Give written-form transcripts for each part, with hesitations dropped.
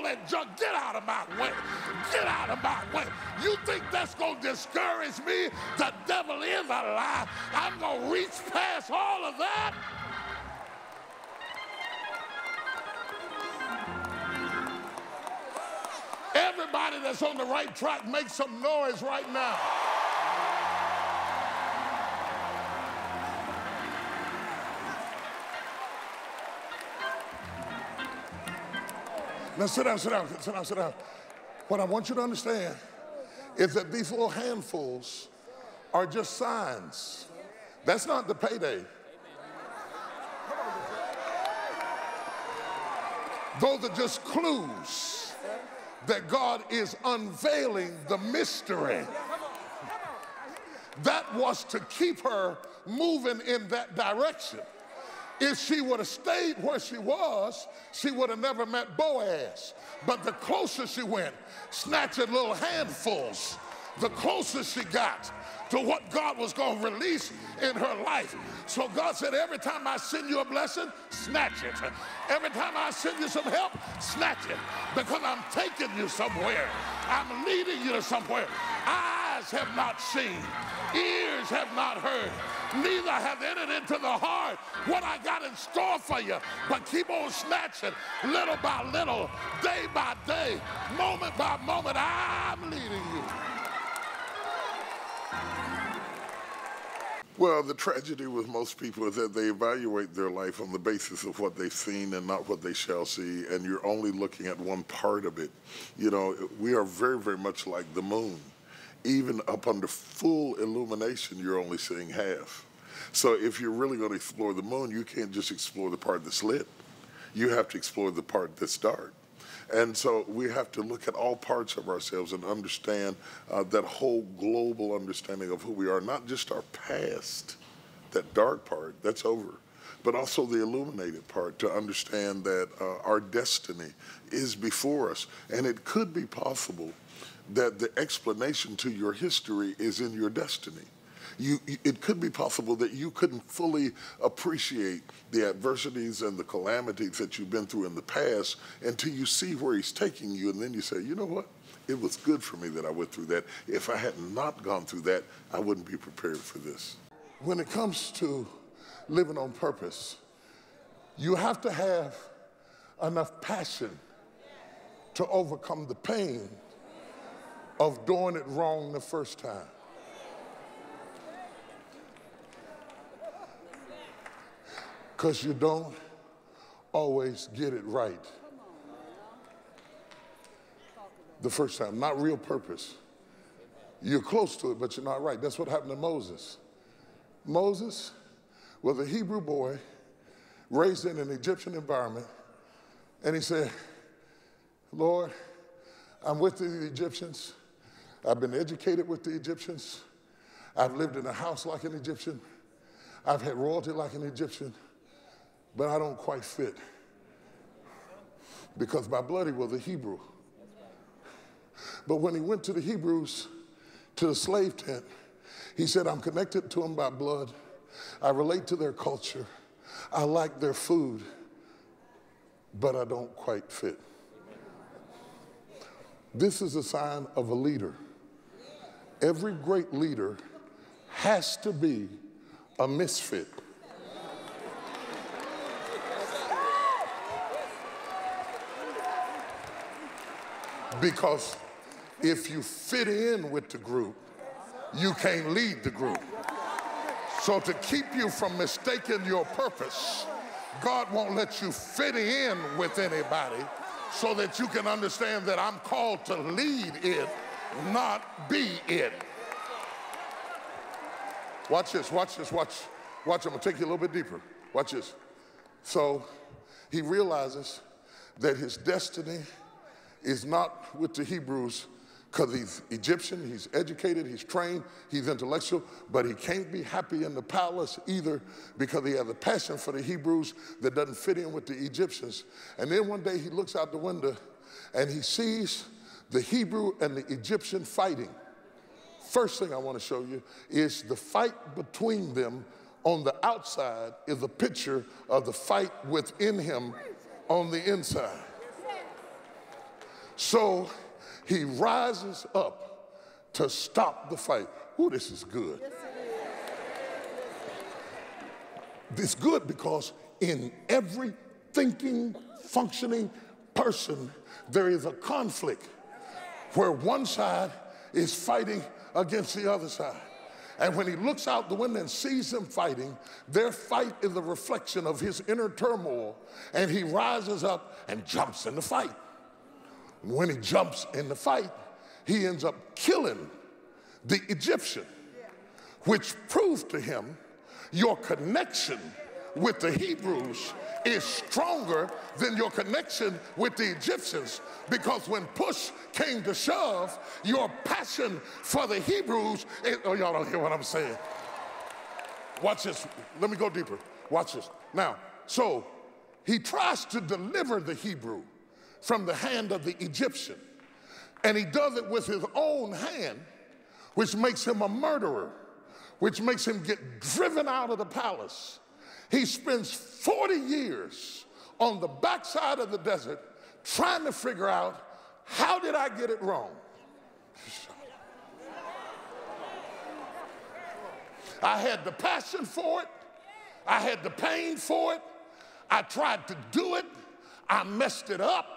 that junk, get out of my way. Get out of my way. You think that's going to discourage me? The devil is a lie. I'm going to reach past all of that. Everybody that's on the right track, make some noise right now. Now sit down, sit down, sit down, sit down. What I want you to understand is that these little handfuls are just signs. That's not the payday. Those are just clues that God is unveiling the mystery. That was to keep her moving in that direction. If she would have stayed where she was, she would have never met Boaz. But the closer she went, snatching little handfuls, the closer she got to what God was going to release in her life. So God said, every time I send you a blessing, snatch it. Every time I send you some help, snatch it. Because I'm taking you somewhere. I'm leading you to somewhere. Eyes have not seen, ears have not heard, neither have entered into the heart what I got in store for you. But keep on snatching, little by little, day by day, moment by moment, I'm leading you. Well, the tragedy with most people is that they evaluate their life on the basis of what they've seen and not what they shall see, and you're only looking at one part of it. You know, we are very, very much like the moon. Even up under full illumination, you're only seeing half. So if you're really going to explore the moon, you can't just explore the part that's lit. You have to explore the part that's dark. And so we have to look at all parts of ourselves and understand that whole global understanding of who we are, not just our past, that dark part, that's over, but also the illuminated part, to understand that our destiny is before us. And it could be possible that the explanation to your history is in your destiny. It could be possible that you couldn't fully appreciate the adversities and the calamities that you've been through in the past until you see where he's taking you, and then you say, you know what? It was good for me that I went through that. If I had not gone through that, I wouldn't be prepared for this. When it comes to living on purpose, you have to have enough passion to overcome the pain of doing it wrong the first time. Because you don't always get it right the first time. Not real purpose. You're close to it, but you're not right. That's what happened to Moses. Moses was a Hebrew boy raised in an Egyptian environment, and he said, Lord, I'm with the Egyptians. I've been educated with the Egyptians. I've lived in a house like an Egyptian. I've had royalty like an Egyptian. But I don't quite fit, because by blood he was a Hebrew. But when he went to the Hebrews, to the slave tent, he said, I'm connected to them by blood. I relate to their culture. I like their food, but I don't quite fit. This is a sign of a leader. Every great leader has to be a misfit. Because if you fit in with the group, you can't lead the group. So to keep you from mistaking your purpose, God won't let you fit in with anybody, so that you can understand that I'm called to lead it, not be it. Watch this, watch this, watch. Watch, I'm gonna take you a little bit deeper. Watch this. So he realizes that his destiny is not with the Hebrews, because he's Egyptian, he's educated, he's trained, he's intellectual, but he can't be happy in the palace either, because he has a passion for the Hebrews that doesn't fit in with the Egyptians. And then one day he looks out the window and he sees the Hebrew and the Egyptian fighting. First thing I want to show you is the fight between them on the outside is a picture of the fight within him on the inside. So he rises up to stop the fight. Ooh, this is good. It's good because in every thinking, functioning person, there is a conflict where one side is fighting against the other side. And when he looks out the window and sees them fighting, their fight is a reflection of his inner turmoil, and he rises up and jumps in the fight. When he jumps in the fight, he ends up killing the Egyptian, which proved to him your connection with the Hebrews is stronger than your connection with the Egyptians, because when push came to shove, your passion for the Hebrews oh, y'all don't hear what I'm saying. Watch this. Let me go deeper. Watch this. Now, so he tries to deliver the Hebrew from the hand of the Egyptian, and he does it with his own hand, which makes him a murderer, which makes him get driven out of the palace. He spends 40 years on the backside of the desert trying to figure out, how did I get it wrong? I had the passion for it. I had the pain for it. I tried to do it. I messed it up.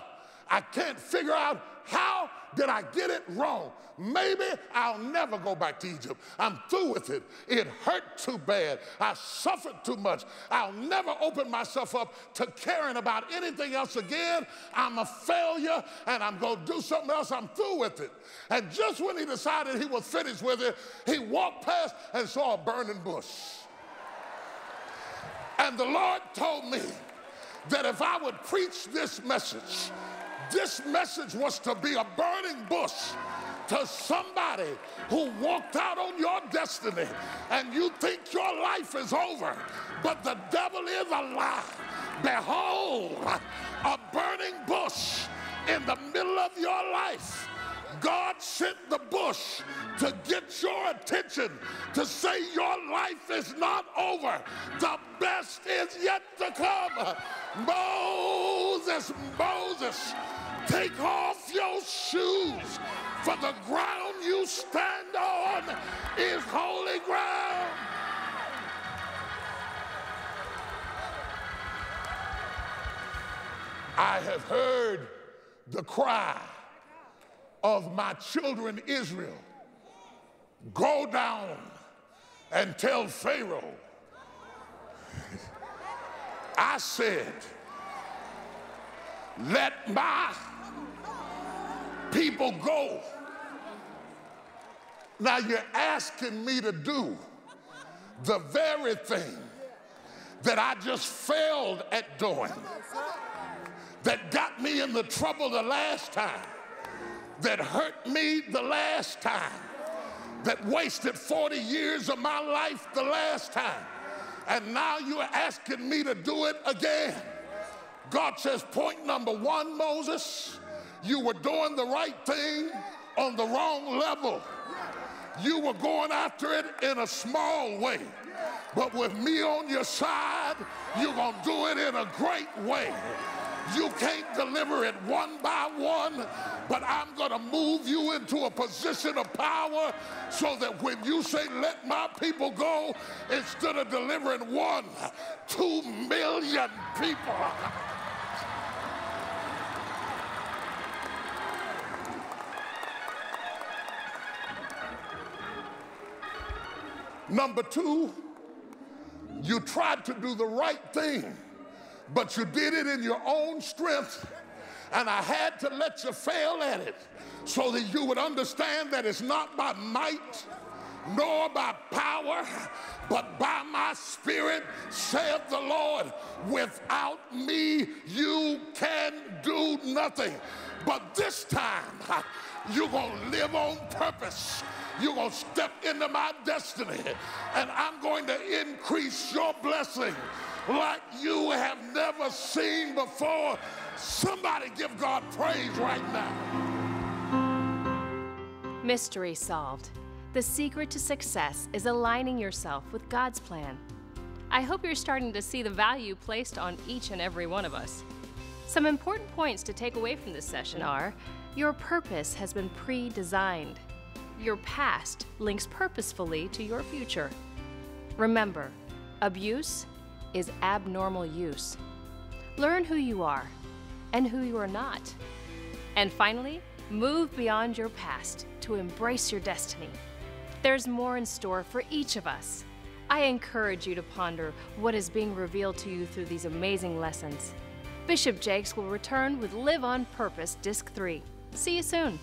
I can't figure out, how did I get it wrong? Maybe I'll never go back to Egypt. I'm through with it. It hurt too bad. I suffered too much. I'll never open myself up to caring about anything else again. I'm a failure, and I'm going to do something else. I'm through with it. And just when he decided he was finished with it, he walked past and saw a burning bush. And the Lord told me that if I would preach this message was to be a burning bush to somebody who walked out on your destiny and you think your life is over, but the devil is a lie. Behold, a burning bush in the middle of your life. God sent the bush to get your attention, to say your life is not over. The best is yet to come. Moses, take off your shoes, for the ground you stand on is holy ground. I have heard the cry of my children Israel. Go down and tell Pharaoh. I said, let my people go. Now you're asking me to do the very thing that I just failed at doing, that got me in the trouble the last time, that hurt me the last time, that wasted 40 years of my life the last time. And now you're asking me to do it again. God says, point number one, Moses, you were doing the right thing on the wrong level. You were going after it in a small way. But with me on your side, you're going to do it in a great way. You can't deliver it one by one, but I'm going to move you into a position of power so that when you say, let my people go, instead of delivering 1, 2 million people. Number 2, you tried to do the right thing, but you did it in your own strength, and I had to let you fail at it so that you would understand that it's not by might nor by power, but by my Spirit, saith the Lord. Without me, you can do nothing. But this time, you're going to live on purpose. You're going to step into my destiny, and I'm going to increase your blessing like you have never seen before. Somebody give God praise right now. Mystery solved. The secret to success is aligning yourself with God's plan. I hope you're starting to see the value placed on each and every one of us. Some important points to take away from this session are: your purpose has been pre-designed. Your past links purposefully to your future. Remember, abuse is abnormal use. Learn who you are and who you are not. And finally, move beyond your past to embrace your destiny. There's more in store for each of us. I encourage you to ponder what is being revealed to you through these amazing lessons. Bishop Jakes will return with Live on Purpose Disc 3. See you soon.